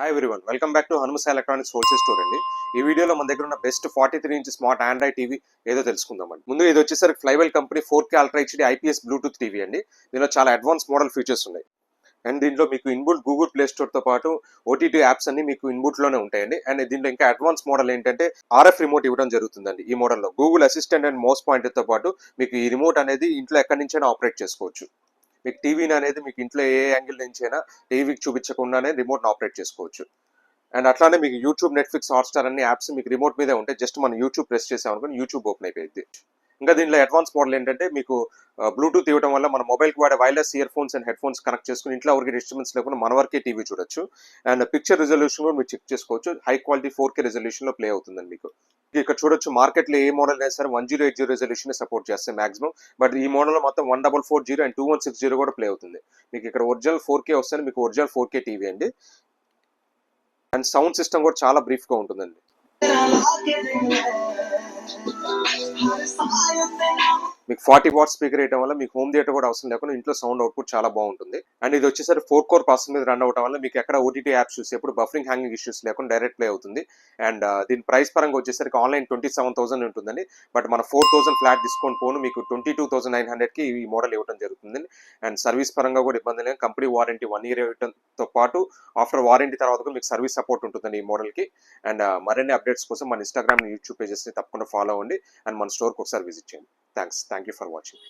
Hi everyone, welcome back to హనుమస electronics wholesale store అండి. ఈ వీడియోలో మన దగ్గర ఉన్న best 43 inch smart Android TV ఏదో తెలుసుకుందామండి. ముందు ఇది వచ్చేసరికి Flywell company 4K ultra HD IPS Bluetooth TV అండి. దీనిలో చాలా అడ్వాన్స్ మోడల్ ఫీచర్స్ ఉన్నాయి. అండ్ దీంట్లో మీకు ఇన్బుల్ట్ గూగుల్ ప్లే స్టోర్ తో పాటు ఓటీటీ యాప్స్ అన్ని మీకు ఇన్బుల్ట్ లోనే ఉంటాయండి. అండ్ దీంట్లో ఇంకా అడ్వాన్స్ మోడల్ ఏంటంటే ఆర్ఎఫ్ రిమోట్ ఇవ్వడం జరుగుతుందండి. ఈ మోడల్లో Google assistant and mouse pointer తో పాటు మీకు ఈ రిమోట్ అనేది ఇంట్లో ఎక్కడి నుంచైనా ఆపరేట్ చేసుకోవచ్చు. మీకు టీవీని అనేది మీకు ఇంట్లో ఏ యాంగిల్ నుంచి అయినా టీవీకి చూపించకుండానే రిమోట్ ఆపరేట్ చేసుకోవచ్చు. అండ్ అట్లానే మీకు యూట్యూబ్, నెట్ఫ్లిక్స్, హాట్స్టార్ అన్ని యాప్స్ మీకు రిమోట్ మీదే ఉంటాయి. జస్ట్ మనం యూట్యూబ్ ప్రెస్ చేసామనుకోని యూట్యూబ్ ఓపెన్ అయిపోయింది. ఇంకా దీనిలో అడ్వాన్స్ మోడల్ ఏంటంటే మీకు బ్లూటూత్ ఇవ్వడం వల్ల మన మొబైల్కి వాడే wireless ear phones and head phones connect చేసుకుని ఇంట్లో ఎవరికి డిస్టర్బెన్స్ లేకుండా మన వరకే టీవీ చూడొచ్చు. అండ్ పిక్చర్ రిజల్యూషన్ కూడా మీరు చెక్ చేసుకోవచ్చు. హై క్వాలిటీ 4K రెజల్యూషన్ లో ప్లే అవుతుందండి మీకు. ఇక్కడ చూడొచ్చు మార్కెట్ లో ఏ మోడల్ అయినా సరే 1080 రెజల్యూషన్ సపోర్ట్ చేస్తే మాక్సిమం. బట్ ఈ మోడల్ లో మొత్తం 1440 అండ్ 2160 కూడా ప్లే అవుతుంది. మీకు ఇక్కడ ఒరిజినల్ 4K వస్తే మీకు ఒరిజినల్ 4K టీవీ అండి. అండ్ సౌండ్ సిస్టమ్ కూడా చాలా బ్రీఫ్ గా ఉంటుందండి. మీకు 40 వాట్ స్పీకర్ వేయడం వల్ల మీకు హోమ్ థియేటర్ కూడా అవసరం లేకుండా ఇంట్లో సౌండ్ అవుట్పుట్ చాలా బాగుంటుంది. అండ్ ఇది వచ్చేసరికి 4 కోర్ ప్రాసెసర్ మీద రన్ అవడం వల్ల మీకు ఎక్కడ ఓటీటీ యాప్స్ చూసి ఎప్పుడు బఫరింగ్ హ్యాంగింగ్ ఇష్యూస్ లేకుండా డైరెక్ట్ ప్లే అవుతుంది. అండ్ దీని ప్రైస్ పరంగా వచ్చేసరికి ఆన్లైన్ 27,000 ఉంటుందండి. బట్ మన 4,000 ఫ్లాట్ డిస్కౌంట్ పోను మీకు 22,900 కి ఈ మోడల్ ఇవ్వడం జరుగుతుంది. అండ్ సర్వీస్ పరంగా కూడా ఇబ్బంది లేదు. కంపెనీ వారంటీ 1 year ఇవ్వడంతో పాటు ఆఫ్టర్ వారంటీ తర్వాత కూడా మీకు సర్వీస్ సపోర్ట్ ఉంటుందండి ఈ మోడల్ కి. అండ్ మరిన్ని అప్డేట్స్ కోసం మన ఇన్స్టాగ్రామ్, యూట్యూబ్ పేజెస్ ని తప్పకుండా ఫాలో అవ్వండి. అండ్ మన స్టోర్కి ఒకసారి విజిట్ చేయండి. Thank you for watching.